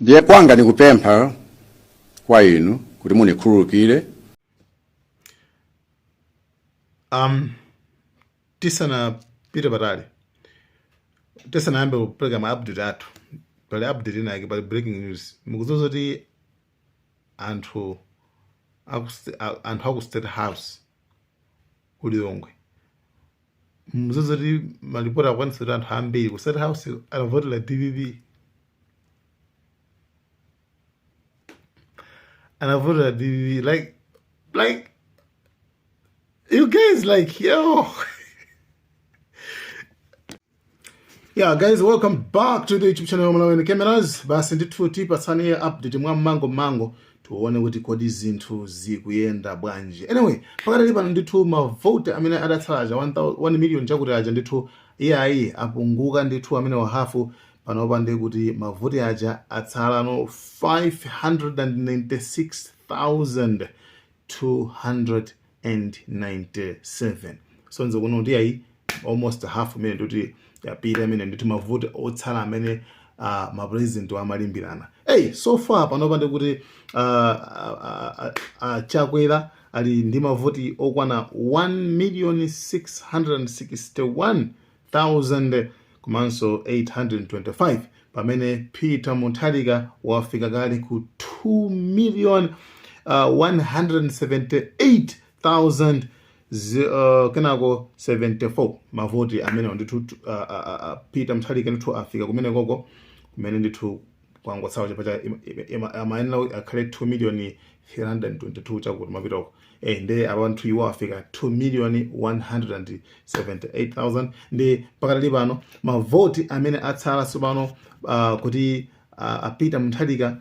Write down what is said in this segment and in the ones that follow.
Ndiye kwanga nikupempha kwa inu kuti munikhululukire. Tisana pita patali. Tisana ambe kupeleka ma-update athu. Pali update inake, pali breaking news. Mukuzoza kuti anthu aku State House kulilongwe. Mukuzoza kuti malipoti akwanisa kuti anthu ambiri ku State House anavotera DPP. Anavotera DPP. Like, you guys like, yo. Yeah, guys, welcome back to the YouTube channel Malawi Cameras. Basi ndithu tipatsani update mwa mango tuone kuti kodi zinthu zikuyenda bwanji. Anyway, pakati pano ndithu mavote amene adatsalaja 1 million chakuti aja ndithu iyayi apunguka ndithu amene wahafu panopa ndi kuti mavote aja atsalano 596,297. So nzo kuno ndi ayi almost half million ndithu yapita amene ndithu mavote otsala amene ma president amalimbirana. Hey, so far panopa ndi kuti Chakwera ali ndi mavoti okwana 1,661,000 komanso 825 pamene Peter Mutharika wafika kale ku 2,178,000 kenako 74 mavoti amene ndithu Peter Mutharika ndithu afika kumene koko kumene ndithu kwangotsawa chapacha amayenera akhale 2,322,000 chakuti mapitoko. Nde abantu iwo afika 2,178,000. Ndi pakati pano mavoti amene atsala tsopano kuti Peter Mutharika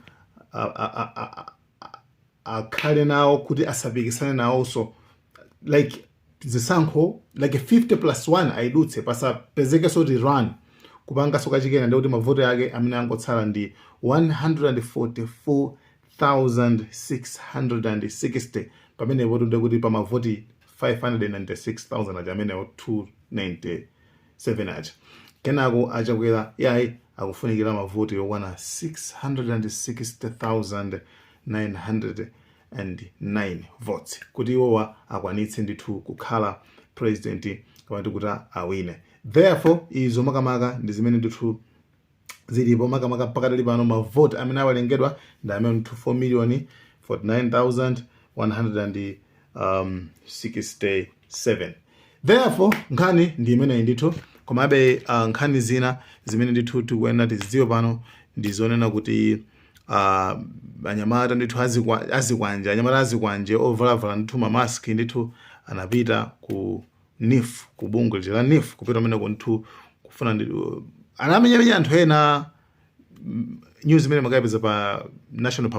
akhale nawo kuti asapikisane nawo, so like zisankho like 50+1 aidutse pasapezeke so run kupanga soka chikena ndi kuti mavoti yake amene angotsala ndi 144,660 pamene voto ndi kuti pa mavoti 596,000 aja amene 297 aja. Kenako Achakwera yayi akufunikira mavoti okwana 660,909 votes kuti iwowa akwanitse ndithu kukhala president kapati kuti awine. Therefore izo makamaka ndi zimene ndithu zilipo makamaka pakati pano mavote amene awalengedwa ndi amene 4,049,167. Therefore nkhani ndi imene ndithu komabe nkhani zina zimene ndithu tikuyenera tizidziwe pano ndizonena kuti anyamata ndithu azikwanje anyamata azikwanje ovalavala ndithu mamaski ndithu anapita ku NIF ku bungwe la NIF kupita mene ndithu kufuna anamenyamenya anthu ena. News imene makayipeza pa National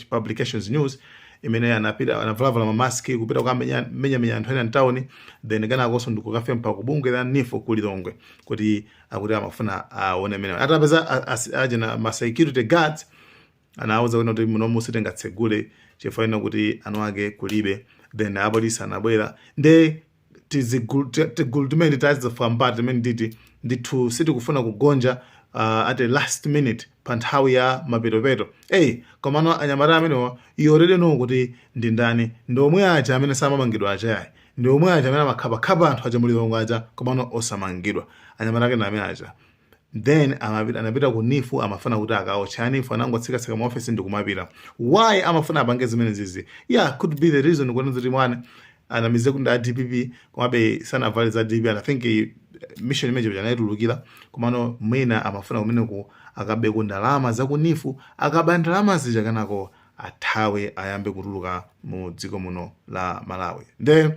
Publications News imene anapita anavalavala mamaski kupita kukamenya anthu ena mtawuni, then kenako ndikukafika mpaka kubungwe la NIF kulilongwe kuti akuti amafuna aone mene atapeza aje na ma security guards anawuza kuti muno musitengatsegule chifukwa kuti anu ake kulibe, then apolisi anabwera nde tigultumeni tazifambati imene ndithu sitikufuna kugonja at the last minute pa nthawi ya mapetopeto. Komano anyamata amenewa iyorere no kuti ndi ndani ndomwe aja amene samamangidwa ajayi ndomwe aja amene amakhapa anthu aja mulilongo aja komano osamangidwa anyamata ake amene aja. Then anapita ku NIF amafuna kuti akaotcha NIF anangotsika mu office ndi kumapita. Why amafuna apange zimene zizi? Yeah, could be the reason kuti mwana anamize kuti DPP komabe sanavale za DPP. I think mission image yanayitulukira komano mwina amafuna kumeneko akabe ku ndalama za ku NIF akaba ndalama zija kanako athawe ayambe kutuluka mu dziko muno la Malawi. Then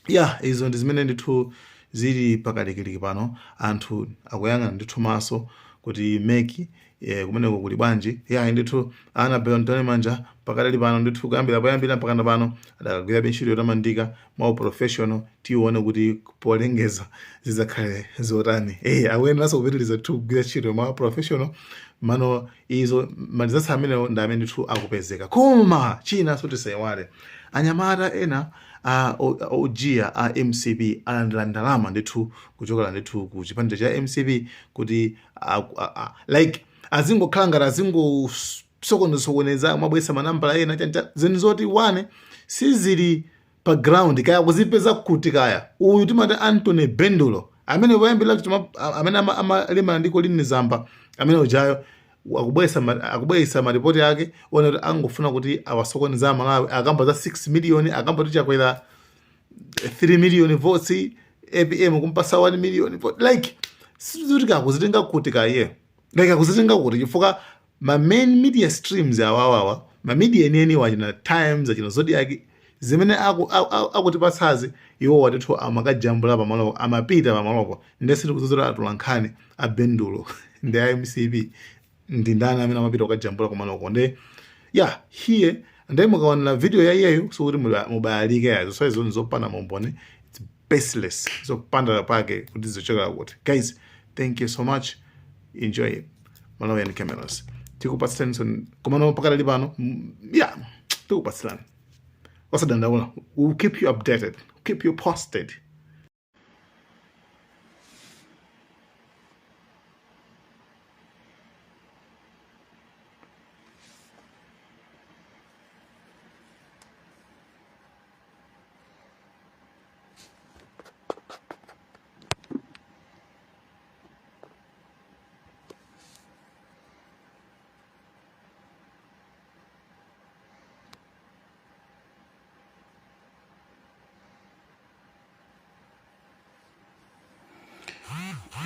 yeah, izo ndi zimene ndithu zili pakalikiliki pano anthu akuyang'ana ndithu maso kuti meki kumeneko kuli bwanji. Ndithu Annabel Ntoni Manja pakali pano ndithu kuyambira mpaka pano adakagwira ntchito yotamandika mwa professional tione kuti polengeza zizakhale zotani. Akuyeneranso kupitiriza kugwira ntchito mwa professional mano izo malizatsa amene ndi amene ndithu akupezeka. Koma china sotisaiwale anyamata ena ojia MCP alandira ndalama ndithu kuchokera ndithu ku chipande cha MCP kuti like azingokhala ngati azingosokoneza mabwesa manambala ena chancha zinthu zoti wane sizili pa ground kaya kuzipeza kuti kaya uyu timati Anthony Bendulo amene poyambira amene amalima ndiko lini zamba amene ujayo akubwesa maripoti ake ona kuti angofuna kuti awasokoneza Malawi akamba za 6 million akamba kuti chakwera 3 million votes APM kumpasa 1 million votes like sizoti kakuzitenga kuti kaye like akuzitenga kuti chifukwa ma main media streams awawawa ma media neni wachina Times achina Zodiac zimene akutipatsazi iwo watithu amakajambula pamalopo amapita pamalopo ndesiti kuzuzira atulankhani a Bendulo ndi IMCB ndi ndani amene amapita kukajambula kumaloko nde here ndiye mukaona video ya iyeyo sokuti mubayalike yazo so izo nizopanda mombone it's baseless zopanda pake kuti zizochokera kuti guys thank you so much enjoy Malawian Cameras tikupatseni komano pakali pano tikupatsani wasadandaula we'll keep you updated, keep you posted.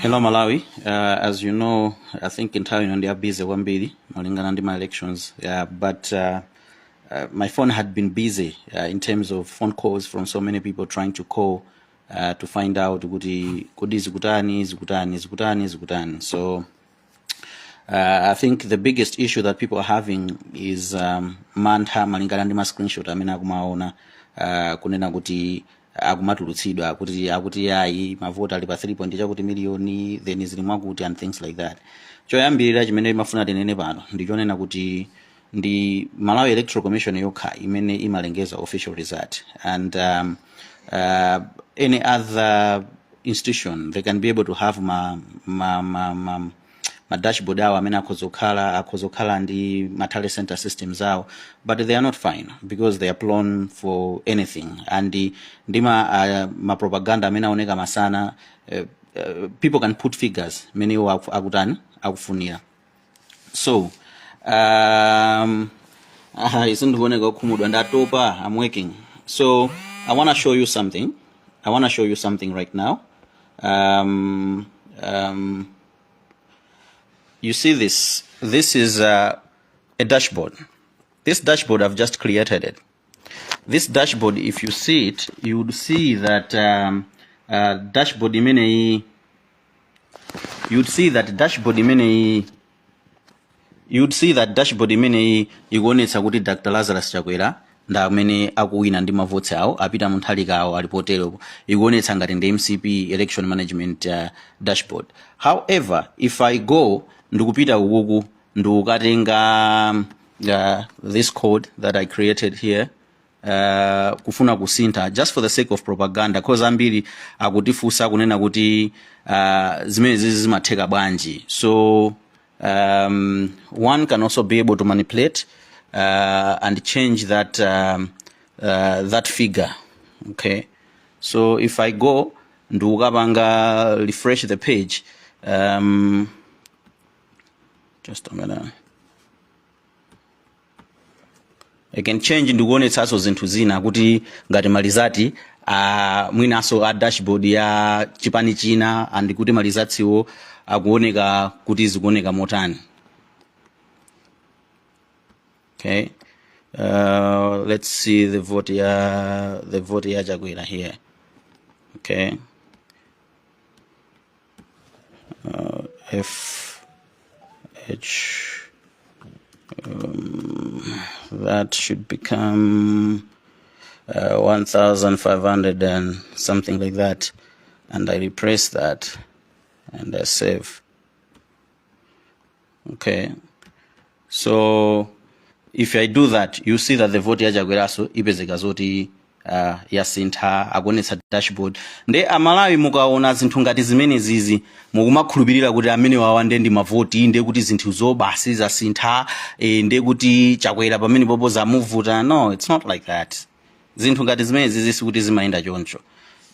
Hello Malawi, as you know, I think in town they are busy malingana ndi my elections, but my phone had been busy in terms of phone calls from so many people trying to call to find out kudi zikutani. So I think the biggest issue that people are having is mantha malingana ndi ma screenshot amene akumaona kunena kuti akumatulutsidwa akuti yayi mavota ali pa 3 chakuti miliyoni then zili mwakuti and things like that. Choyambirira chimene mafuna tinene pano ndichonena kuti ndi Malawi Electoral Commission yokha imene imalengeza official result, and any other institution they can be able to have ma dashboard awo amene akhozokhala ndi matale center systems awo, but they are not fine because they are prone for anything, and ma propaganda amene aoneka masana people can put figures many akutani akufunira. So isindikuoneka kukhumudwa ndatopa, I'm working. So I want to show you something right now. You see this is a dashboard. This dashboard, I've just created it. This dashboard, if you see it, you would see that dashboard imene ikuonetsa kuti Dr. Lazarus Chakwera nda amene akuwina ndi mavoti awo apita mu nthalika awo alipotero ikuonetsa ngati ndi MCP election management dashboard. However, if I go ndikupita ukuku ndikukatenga this code that I created here kufuna kusintha just for the sake of propaganda, cause ambiri akutifusa kunena kuti zimene zizi zimatheka bwanji. So one can also be able to manipulate and change that figure. Okay, so if I go ndukapanga refresh the page, just a minute, I can change ndikuonetsaso zinthu zina kuti ngati malizati mwinaso a dashboard ya chipani china and kuti malizatsiwo akuoneka kuti zikuoneka motani. Okay, let's see the vote ya Chakwera here. Okay, that should become 1,500 and something like that, and I repress that and I save. Okay, so if I do that, you see that the vote ya Chakwera so ipezeka zoti yasintha akuonetsa dashboard nde amalawi mukaona zinthu ngati zimene zizi mukumakhulupirira kuti amene wawa ndi mavoti nde kuti zinthu zobasi zasintha nde kuti Chakwera pamene popo zamuvuta. No, it's not like that. Zinthu ngati zimene zizi sikuti zimayenda choncho.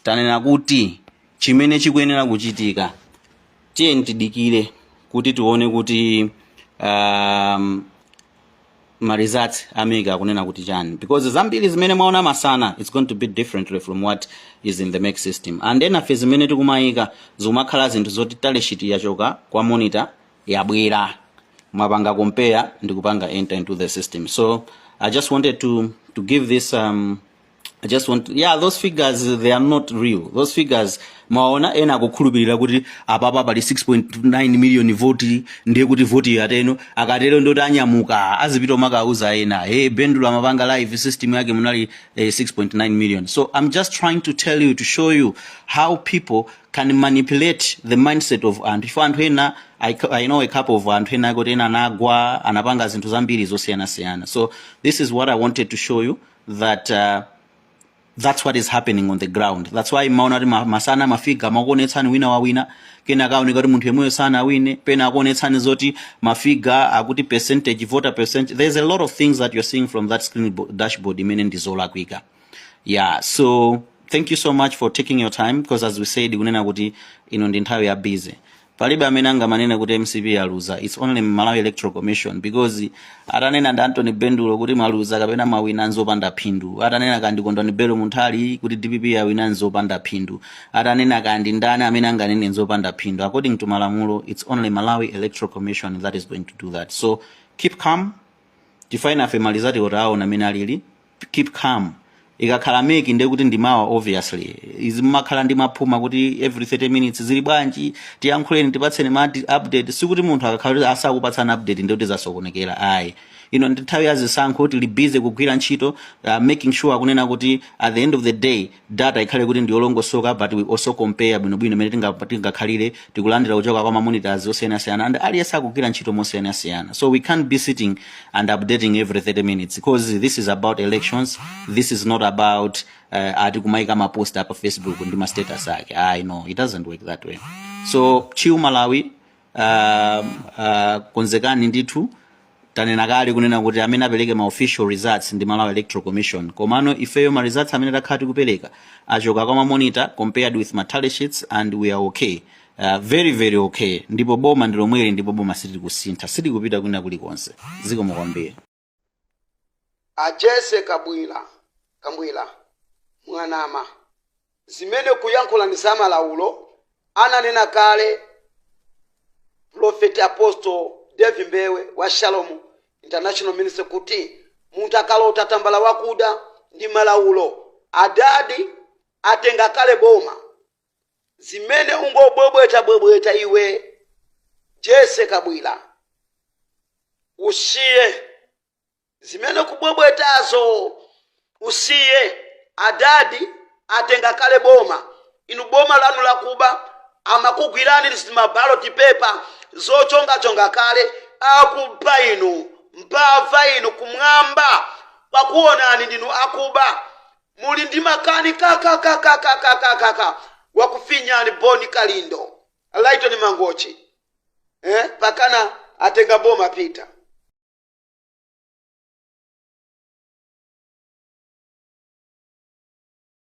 Tanena kuti chimene chikuyenera kuchitika tiye tidikire kuti tione kuti ma results amega kunena kuti chani, because zambiri zimene mwaona masana it's going to be differently from what is in the MEC system. And then afe zimene tikumayika zomakhala zinthu zoti taleshiti yachoka kwa monitor yabwera mapanga compare ndikupanga enter into the system. So I just wanted to give this I just want those figures, they are not real. Those figures maona ena kukhulupirira kuti apapa pali 6.9 million voti ndiye kuti voti yateno akatero ndoti anyamuka azipita makauza ena Bendula mapanga live system yake munali 6.9 million. So I'm just trying to tell you, to show you how people can manipulate the mindset of anthu. If anthu ena, I know a couple of anthu ena kuti ena anagwa anapanga zinthu zambiri zosiyana. So this is what I wanted to show you, that that's what is happening on the ground. That's why maona masana mafiga makuonetsani wina wa wina kena kaoneka kuti munthu yemweyo sana wine pena akuonetsani zoti mafiga akuti percentage voter percentage. There's a lot of things that you're seeing from that screen dashboard imene ndizola kwika. So thank you so much for taking your time, because as we said kunena kuti ino ndi nthawi ya busy. Palibe amene angamanene kuti MCP yaluza. It's only Malawi Electoral Commission, because atanena ndi Anthony Bendulo kuti maluza kapena mawina nzopanda phindu. Atanena kandi Kondwani Bello Muntali kuti DPP yawina nzopanda phindu. Atanena kandi ndani amene anganene nzopanda phindu. According to malamulo, it's only Malawi Electoral Commission that is going to do that. So keep calm. Define afe malizati otao na menalili. Keep calm. Ikakhala meki ndiye kuti ndimawa obviously izimakhala ndi maphuma kuti every 30 minutes zili bwanji tiyankhuleni tipatseni ma update. Sikuti munthu akakhala asakupatsana update ndiye kuti zasokonekera ayi. Ino ndi nthawi ya zisankho tili busy kugwira ntchito, making sure kunena kuti at the end of the day data ikhale kuti ndiyolongosoka, but we also compare bwinobwino mene tingakhalire tikulandira kuchoka kwa monitors osiyanasiyana and aliyesa kugwira ntchito mosiyanasiyana. So we can't be sitting and updating every 30 minutes, because this is about elections. This is not about atikumaika ma post up Facebook ndi ma status ake. I know it doesn't work that way. So chiu Malawi konzekani ndithu tanena kale kunena kuti amene apereke ma official results ndi Malawi Electoral Commission. Komano ifeyo ma results amene takhati kupereka achoka kwa ma monitor compared with ma tally sheets, and we are okay. Very very okay. Ndipo boma ndilomwere, ndipo boma siti kusintha, siti kupita kuna kulikonse. Ziko mukwambie Jesse Kambwila mwanama zimene kuyankhula ndi zamalaulo ananena kale Prophet Apostle David Mbewe wa Shalom International Ministry kuti munthu akalota tambala wakuda ndi malaulo adadi atenga kale boma. Zimene ungobwebweta iwe Jesse Kabwila usiye zimene kubwebwetazo, usiye adadi atenga kale boma. Inu boma lanu lakuba amakugwirani lisima ballot paper zochonga kale akupa inu mpava inu kumwamba pakuonani ndinu akuba muli ndi makani kaka wakufinyani Boni Kalindo Lighton Mangochi pakana atenga boma Peter.